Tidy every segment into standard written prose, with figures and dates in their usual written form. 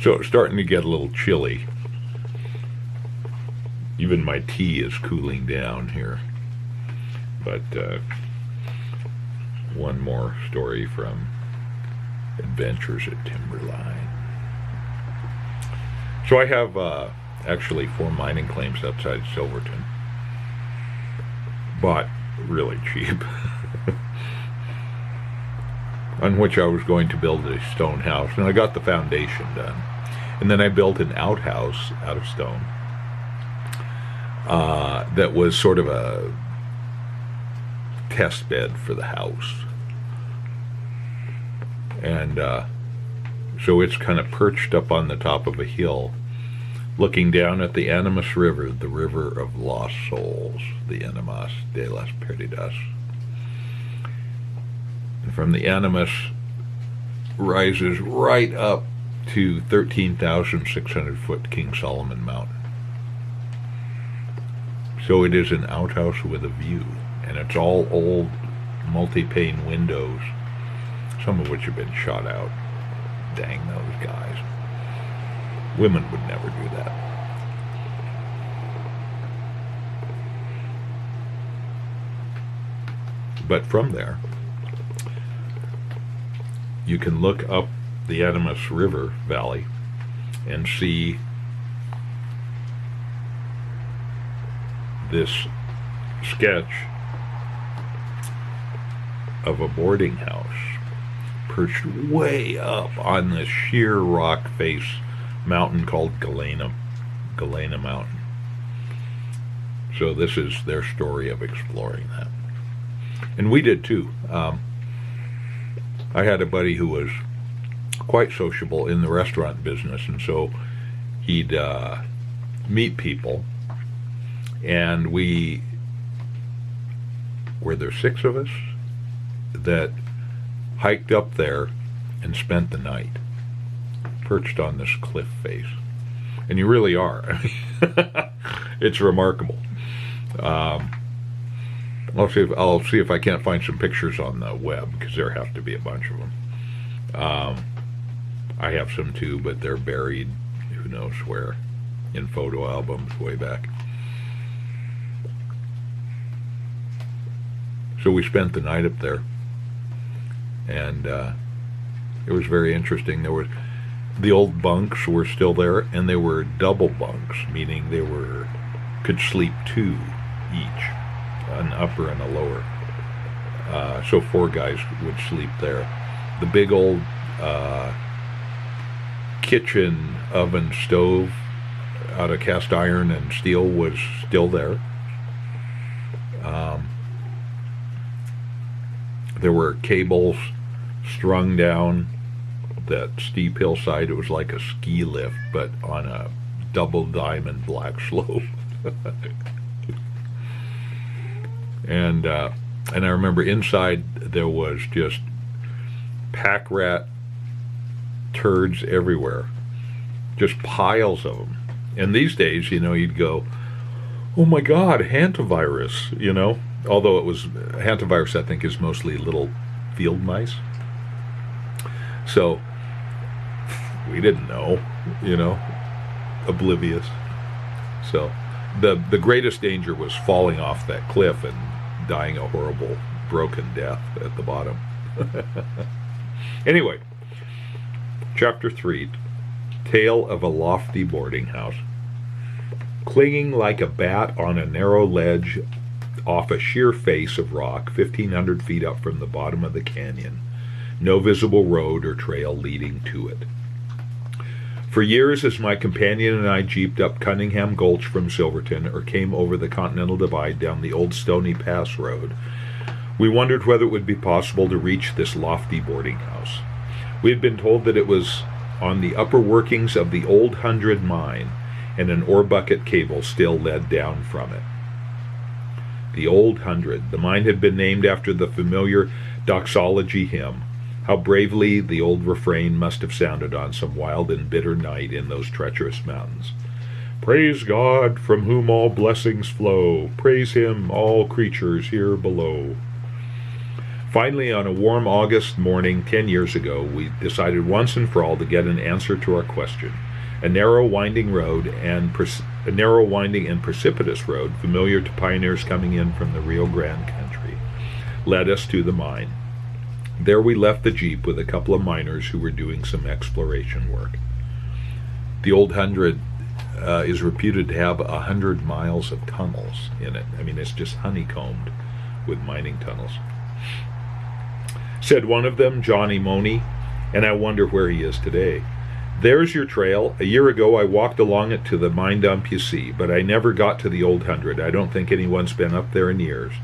So it's starting to get a little chilly. Even my tea is cooling down here. But one more story from Adventures at Timberline. So I have actually 4 mining claims outside Silverton. Bought really cheap. On which I was going to build a stone house. And I got the foundation done. And then I built an outhouse out of stone. That was sort of a test bed for the house. And so it's kind of perched up on the top of a hill, looking down at the Animas River, the river of lost souls, the Animas de las Perdidas. And from the Animas rises right up to 13,600 foot King Solomon Mountain. So it is an outhouse with a view, and it's all old multi-pane windows, some of which have been shot out. Dang those guys. Women would never do that. But from there, you can look up the Animas River Valley and see this sketch of a boarding house perched way up on this sheer rock face mountain called Galena Mountain. So this is their story of exploring that. And we did too. I had a buddy who was quite sociable in the restaurant business, and so he'd meet people, and were there 6 of us that hiked up there and spent the night perched on this cliff face. And you really are. I mean, it's remarkable. I'll see if I can't find some pictures on the web, because there have to be a bunch of them. I have some too, but they're buried who knows where in photo albums way back. So we spent the night up there, and it was very interesting. The old bunks were still there, and they were double bunks, meaning they could sleep 2 each, an upper and a lower. So 4 guys would sleep there. The big old kitchen oven stove out of cast iron and steel was still there. There were cables strung down that steep hillside. It was like a ski lift, but on a double diamond black slope. And I remember inside there was just pack rat turds everywhere, just piles of them. And these days, you'd go, oh my God, hantavirus, although it was, hantavirus I think is mostly little field mice. So we didn't know, oblivious. So the greatest danger was falling off that cliff and dying a horrible broken death at the bottom. Anyway, chapter 3, Tale of a Lofty Boarding House. Clinging like a bat on a narrow ledge off a sheer face of rock 1,500 feet up from the bottom of the canyon, no visible road or trail leading to it. For years, as my companion and I jeeped up Cunningham Gulch from Silverton or came over the Continental Divide down the old Stony Pass Road, we wondered whether it would be possible to reach this lofty boarding house. We had been told that it was on the upper workings of the Old 100 mine, and an ore bucket cable still led down from it. The Old 100. The mine had been named after the familiar doxology hymn. How bravely the old refrain must have sounded on some wild and bitter night in those treacherous mountains. Praise God, from whom all blessings flow. Praise him, all creatures here below. Finally, on a warm August morning 10 years ago, we decided once and for all to get an answer to our question. A narrow, winding and precipitous road, familiar to pioneers coming in from the Rio Grande country, led us to the mine. There we left the Jeep with a couple of miners who were doing some exploration work. The Old Hundred is reputed to have 100 miles of tunnels in it. I mean, it's just honeycombed with mining tunnels. Said one of them, Johnny Money, and I wonder where he is today. There's your trail. A year ago I walked along it to the mine dump you see, but I never got to the Old Hundred. I don't think anyone's been up there in years.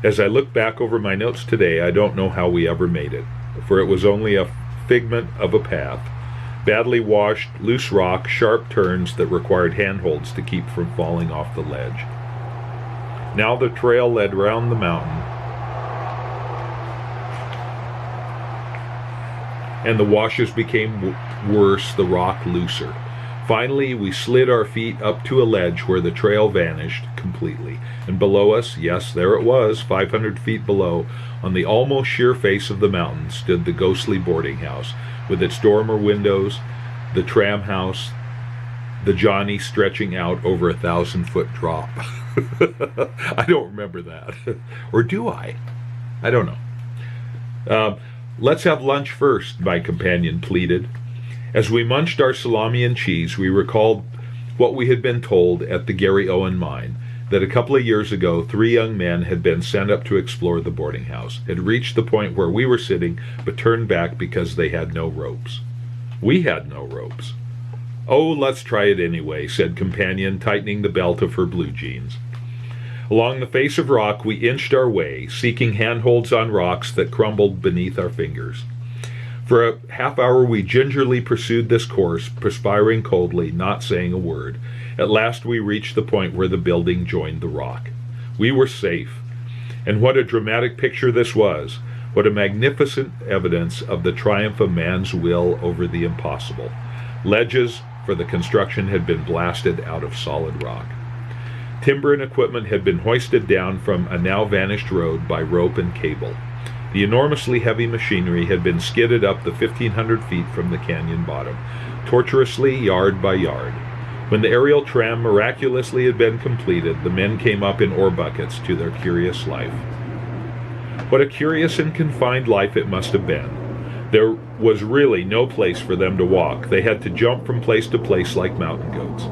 As I look back over my notes today, I don't know how we ever made it, for it was only a figment of a path. Badly washed, loose rock, sharp turns that required handholds to keep from falling off the ledge. Now the trail led round the mountain, and the washes became worse, the rock looser. Finally, we slid our feet up to a ledge where the trail vanished completely. And below us, yes, there it was, 500 feet below, on the almost sheer face of the mountain, stood the ghostly boarding house, with its dormer windows, the tram house, the Johnny stretching out over 1,000-foot drop. I don't remember that. Or do I? I don't know. Let's have lunch first, my companion pleaded. As we munched our salami and cheese, we recalled what we had been told at the Gary Owen mine, that a couple of years ago 3 young men had been sent up to explore the boarding house, had reached the point where we were sitting, but turned back because they had no ropes. We had no ropes. Oh, let's try it anyway, said companion, tightening the belt of her blue jeans. Along the face of rock we inched our way, seeking handholds on rocks that crumbled beneath our fingers. For a half hour we gingerly pursued this course, perspiring coldly, not saying a word. At last we reached the point where the building joined the rock. We were safe. And what a dramatic picture this was. What a magnificent evidence of the triumph of man's will over the impossible. Ledges for the construction had been blasted out of solid rock. Timber and equipment had been hoisted down from a now vanished road by rope and cable. The enormously heavy machinery had been skidded up the 1,500 feet from the canyon bottom, tortuously yard by yard. When the aerial tram miraculously had been completed, the men came up in ore buckets to their curious life. What a curious and confined life it must have been. There was really no place for them to walk. They had to jump from place to place like mountain goats.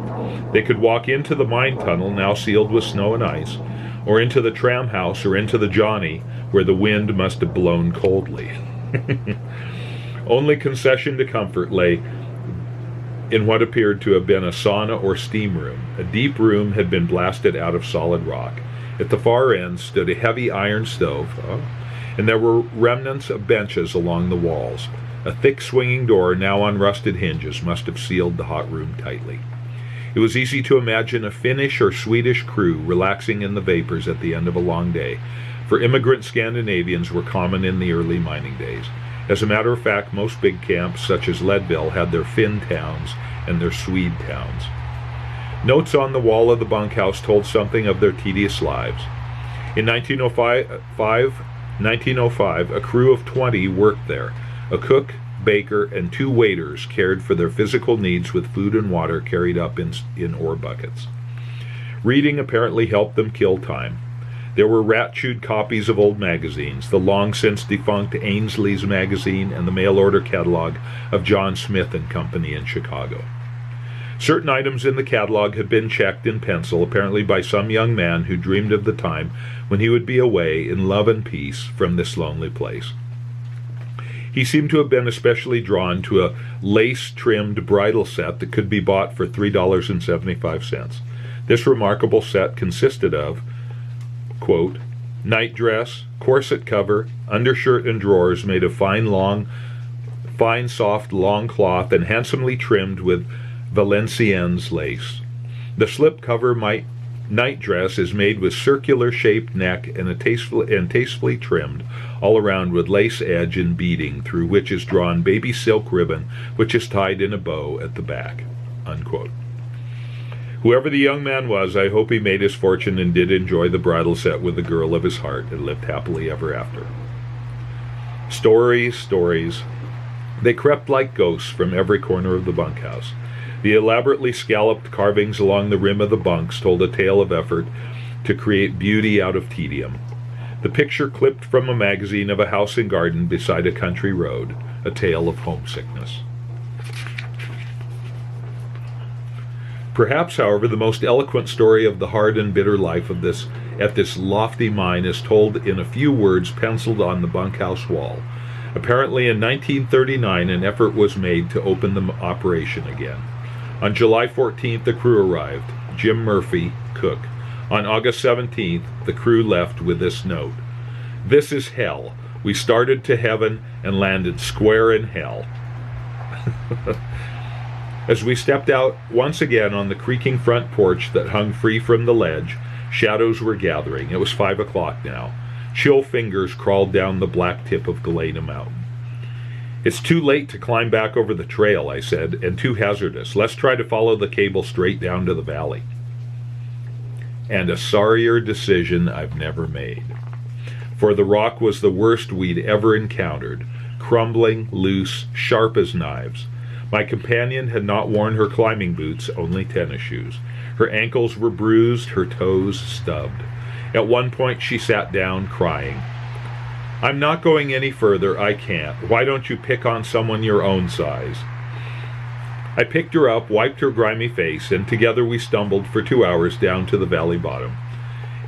They could walk into the mine tunnel, now sealed with snow and ice, or into the tram house, or into the Johnny, where the wind must have blown coldly. Only concession to comfort lay in what appeared to have been a sauna or steam room. A deep room had been blasted out of solid rock. At the far end stood a heavy iron stove, and there were remnants of benches along the walls. A thick swinging door, now on rusted hinges, must have sealed the hot room tightly. It was easy to imagine a Finnish or Swedish crew relaxing in the vapors at the end of a long day, for immigrant Scandinavians were common in the early mining days. As a matter of fact, most big camps, such as Leadville, had their Finn towns and their Swede towns. Notes on the wall of the bunkhouse told something of their tedious lives. In 1905, a crew of 20 worked there. A cook, baker, and 2 waiters cared for their physical needs with food and water carried up in ore buckets. Reading apparently helped them kill time. There were rat-chewed copies of old magazines, the long-since-defunct Ainsley's magazine and the mail-order catalog of John Smith and Company in Chicago. Certain items in the catalog had been checked in pencil, apparently by some young man who dreamed of the time when he would be away in love and peace from this lonely place. He seemed to have been especially drawn to a lace-trimmed bridal set that could be bought for $3.75. This remarkable set consisted of, quote, nightdress, corset cover, undershirt and drawers made of fine, soft, long cloth and handsomely trimmed with Valenciennes lace. The slip-cover nightdress is made with circular-shaped neck and tastefully trimmed all around with lace edge and beading, through which is drawn baby silk ribbon, which is tied in a bow at the back, unquote. Whoever the young man was, I hope he made his fortune and did enjoy the bridal set with the girl of his heart and lived happily ever after. Stories, stories. They crept like ghosts from every corner of the bunkhouse. The elaborately scalloped carvings along the rim of the bunks told a tale of effort to create beauty out of tedium. The picture clipped from a magazine of a house and garden beside a country road, a tale of homesickness. Perhaps, however, the most eloquent story of the hard and bitter life of this lofty mine is told in a few words penciled on the bunkhouse wall. Apparently in 1939 an effort was made to open the operation again. On July 14th the crew arrived, Jim Murphy, cook. On August 17th the crew left with this note: "This is hell. We started to heaven and landed square in hell." As we stepped out once again on the creaking front porch that hung free from the ledge, shadows were gathering. It was 5 o'clock now. Chill fingers crawled down the black tip of Galena Mountain. "It's too late to climb back over the trail," I said, "and too hazardous. Let's try to follow the cable straight down to the valley." And a sorrier decision I've never made. For the rock was the worst we'd ever encountered, crumbling, loose, sharp as knives. My companion had not worn her climbing boots, only tennis shoes. Her ankles were bruised, her toes stubbed. At one point she sat down, crying. "I'm not going any further, I can't. Why don't you pick on someone your own size?" I picked her up, wiped her grimy face, and together we stumbled for 2 hours down to the valley bottom.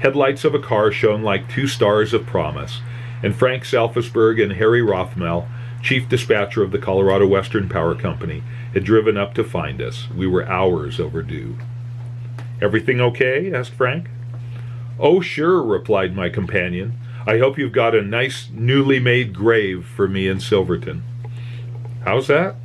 Headlights of a car shone like 2 stars of promise, and Frank Salfisberg and Harry Rothmel, chief dispatcher of the Colorado Western Power Company, had driven up to find us. We were hours overdue. "Everything okay?" asked Frank. "Oh, sure," replied my companion. "I hope you've got a nice newly made grave for me in Silverton." "How's that?"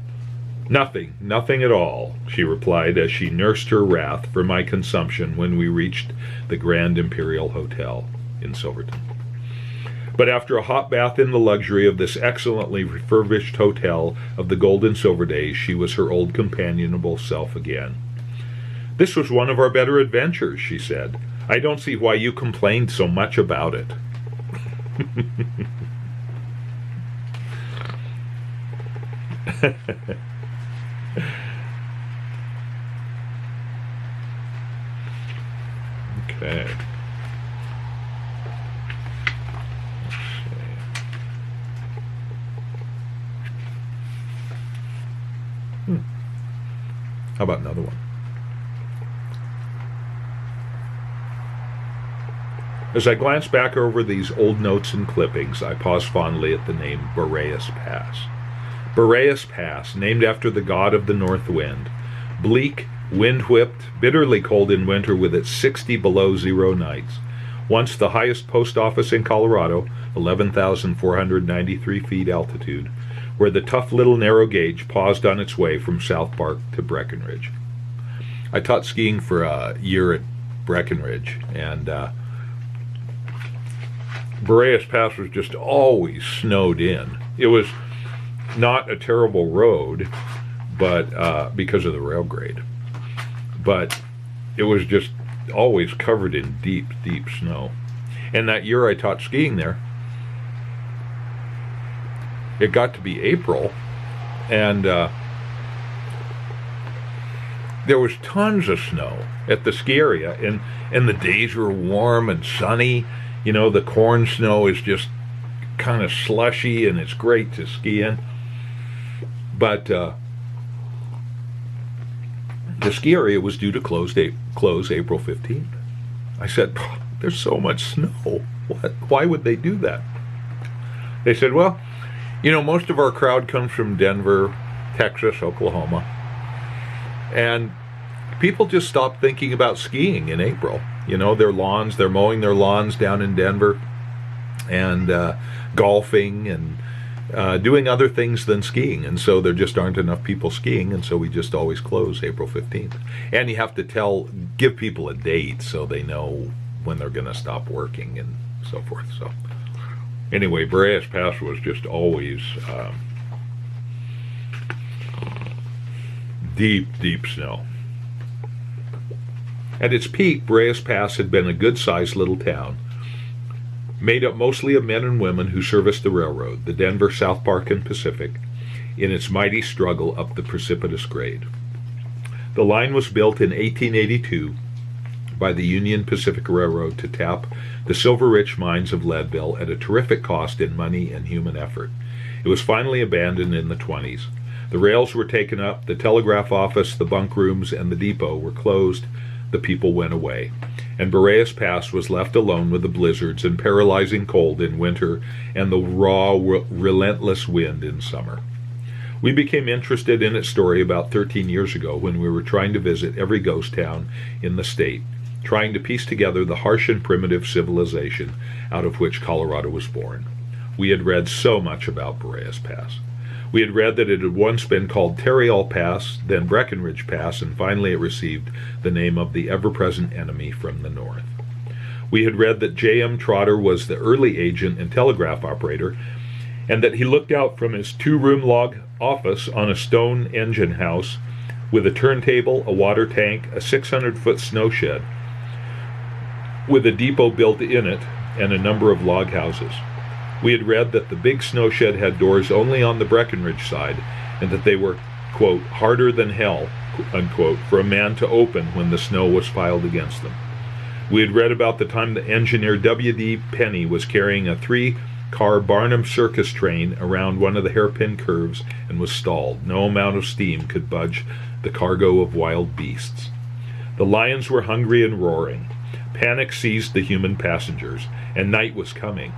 Nothing at all," she replied as she nursed her wrath for my consumption when we reached the Grand Imperial Hotel in Silverton. But after a hot bath in the luxury of this excellently refurbished hotel of the gold and silver days, she was her old companionable self again. "This was one of our better adventures," she said. "I don't see why you complained so much about it." Okay. How about another one? As I glance back over these old notes and clippings, I pause fondly at the name Boreas Pass. Boreas Pass, named after the god of the north wind. Bleak, wind-whipped, bitterly cold in winter with its 60 below zero nights. Once the highest post office in Colorado, 11,493 feet altitude, where the tough little narrow gauge paused on its way from South Park to Breckenridge. I taught skiing for a year at Breckenridge, and Boreas Pass was just always snowed in. It was not a terrible road, but because of the rail grade, but it was just always covered in deep, deep snow. And that year I taught skiing there, it got to be April, and there was tons of snow at the ski area, and the days were warm and sunny. You know, the corn snow is just kind of slushy, and it's great to ski in. But the ski area was due to close April 15th. I said, "There's so much snow. Why would they do that?" They said, "Well, you know, most of our crowd comes from Denver, Texas, Oklahoma, and people just stopped thinking about skiing in April. You know, their lawns, they're mowing their lawns down in Denver, and golfing and doing other things than skiing, and so there just aren't enough people skiing, and so we just always close April 15th. And you have to give people a date so they know when they're going to stop working and so forth." So anyway, Boreas Pass was just always deep, deep snow. At its peak, Boreas Pass had been a good-sized little town. made up mostly of men and women who serviced the railroad, the Denver, South Park, and Pacific, in its mighty struggle up the precipitous grade. The line was built in 1882 by the Union Pacific Railroad to tap the silver-rich mines of Leadville at a terrific cost in money and human effort. It was finally abandoned in the 20s. The rails were taken up, the telegraph office, the bunk rooms, and the depot were closed. The people went away, and Boreas Pass was left alone with the blizzards and paralyzing cold in winter and the raw, relentless wind in summer. We became interested in its story about 13 years ago when we were trying to visit every ghost town in the state, trying to piece together the harsh and primitive civilization out of which Colorado was born. We had read so much about Boreas Pass. We had read that it had once been called Tarryall Pass, then Breckenridge Pass, and finally it received the name of the ever-present enemy from the north. We had read that J.M. Trotter was the early agent and telegraph operator, and that he looked out from his 2-room log office on a stone engine house with a turntable, a water tank, a 600-foot snow shed, with a depot built in it, and a number of log houses. We had read that the big snow shed had doors only on the Breckenridge side, and that they were, quote, harder than hell, unquote, for a man to open when the snow was piled against them. We had read about the time the engineer W.D. Penny was carrying a 3-car Barnum circus train around one of the hairpin curves and was stalled. No amount of steam could budge the cargo of wild beasts. The lions were hungry and roaring. Panic seized the human passengers, and night was coming.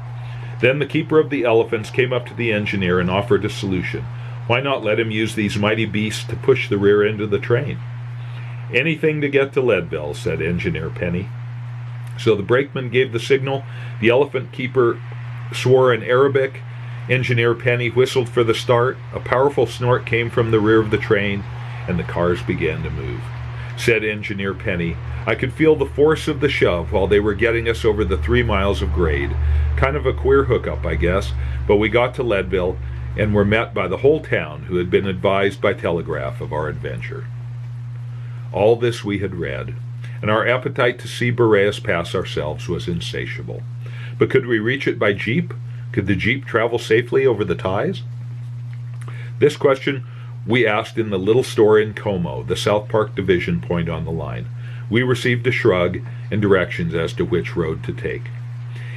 Then the keeper of the elephants came up to the engineer and offered a solution. Why not let him use these mighty beasts to push the rear end of the train? Anything to get to Leadville, said Engineer Penny. So the brakeman gave the signal. The elephant keeper swore in Arabic. Engineer Penny whistled for the start. A powerful snort came from the rear of the train, and the cars began to move. Said Engineer Penny, I could feel the force of the shove while they were getting us over the 3 miles of grade. Kind of a queer hookup, I guess, but we got to Leadville and were met by the whole town who had been advised by telegraph of our adventure. All this we had read, and our appetite to see Boreas Pass ourselves was insatiable. But could we reach it by jeep? Could the jeep travel safely over the ties? This question we asked in the little store in Como, the South Park division point on the line. We received a shrug and directions as to which road to take.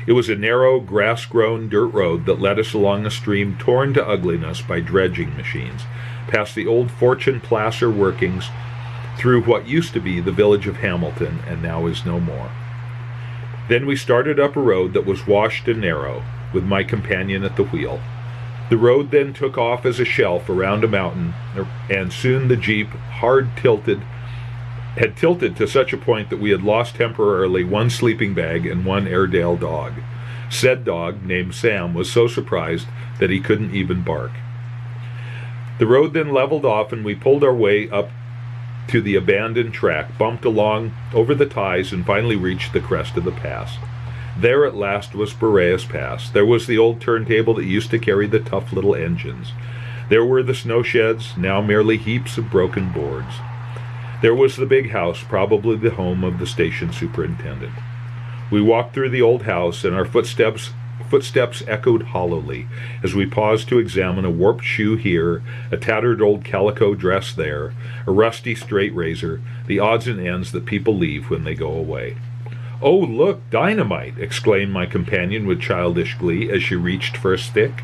It was a narrow, grass-grown dirt road that led us along a stream torn to ugliness by dredging machines, past the old Fortune placer workings, through what used to be the village of Hamilton and now is no more. Then we started up a road that was washed and narrow, with my companion at the wheel. The road then took off as a shelf around a mountain, and soon the jeep, had tilted to such a point that we had lost temporarily one sleeping bag and one Airedale dog. Said dog, named Sam, was so surprised that he couldn't even bark. The road then leveled off, and we pulled our way up to the abandoned track, bumped along over the ties, and finally reached the crest of the pass. There at last was Boreas Pass. There was the old turntable that used to carry the tough little engines. There were the snow sheds, now merely heaps of broken boards. There was the big house, probably the home of the station superintendent. We walked through the old house, and our footsteps echoed hollowly as we paused to examine a warped shoe here, a tattered old calico dress there, a rusty straight razor, the odds and ends that people leave when they go away. "Oh, look, dynamite!" exclaimed my companion with childish glee as she reached for a stick.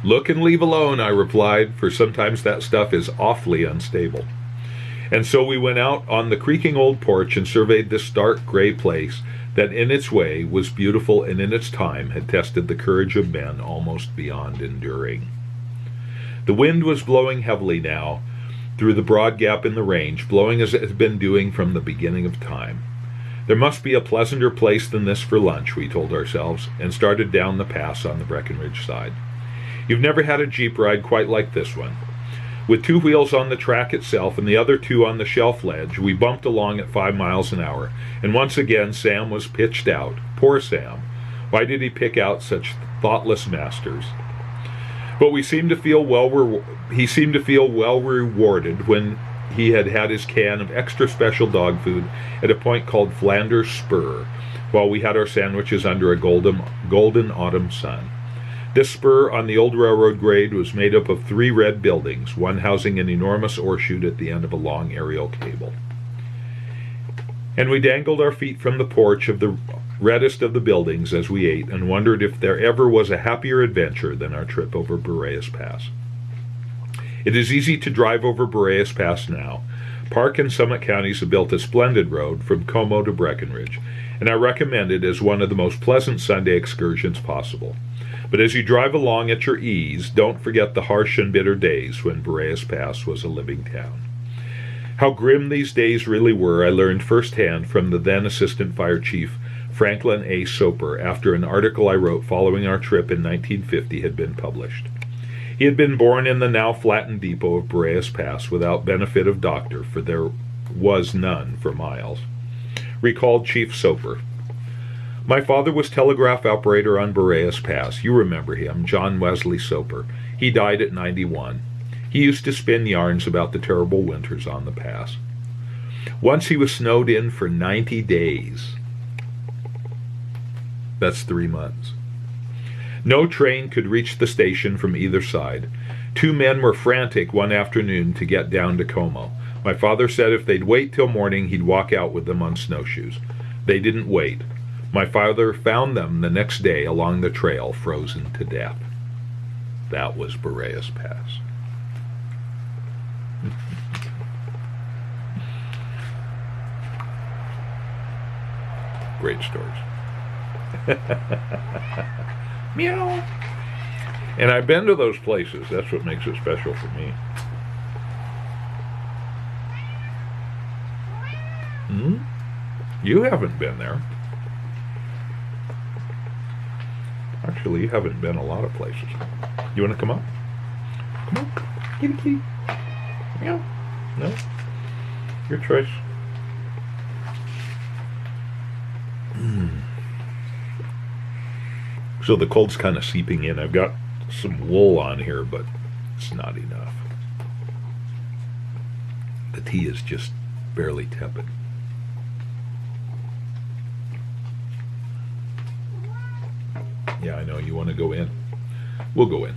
"Look and leave alone," I replied, for sometimes that stuff is awfully unstable. And so we went out on the creaking old porch and surveyed this dark gray place that in its way was beautiful and in its time had tested the courage of men almost beyond enduring. The wind was blowing heavily now through the broad gap in the range, blowing as it had been doing from the beginning of time. There must be a pleasanter place than this for lunch, we told ourselves, and started down the pass on the Breckenridge side. You've never had a jeep ride quite like this one. With 2 wheels on the track itself and the other 2 on the shelf ledge, we bumped along at 5 miles an hour, and once again Sam was pitched out. Poor Sam. Why did he pick out such thoughtless masters? But he seemed to feel well rewarded when he had had his can of extra special dog food at a point called Flanders Spur, while we had our sandwiches under a golden autumn sun. This spur on the old railroad grade was made up of 3 red buildings, one housing an enormous ore chute at the end of a long aerial cable. And we dangled our feet from the porch of the reddest of the buildings as we ate, and wondered if there ever was a happier adventure than our trip over Boreas Pass. It is easy to drive over Boreas Pass now. Park and Summit counties have built a splendid road from Como to Breckenridge, and I recommend it as one of the most pleasant Sunday excursions possible. But as you drive along at your ease, don't forget the harsh and bitter days when Boreas Pass was a living town. How grim these days really were I learned firsthand from the then Assistant Fire Chief Franklin A. Soper after an article I wrote following our trip in 1950 had been published. He had been born in the now flattened depot of Boreas Pass without benefit of doctor, for there was none for miles. Recalled Chief Soper. My father was telegraph operator on Boreas Pass. You remember him, John Wesley Soper. He died at 91. He used to spin yarns about the terrible winters on the pass. Once he was snowed in for 90 days. That's 3 months. No train could reach the station from either side. 2 men were frantic one afternoon to get down to Como. My father said if they'd wait till morning, he'd walk out with them on snowshoes. They didn't wait. My father found them the next day along the trail, frozen to death. That was Boreas Pass. Great stories. Meow. And I've been to those places. That's what makes it special for me. You haven't been there. Actually, you haven't been a lot of places. You want to come up? Come on. Kitty, kitty. Meow. No? Your choice. So the cold's kind of seeping in. I've got some wool on here, but it's not enough. The tea is just barely tepid. Yeah, I know. You want to go in? We'll go in.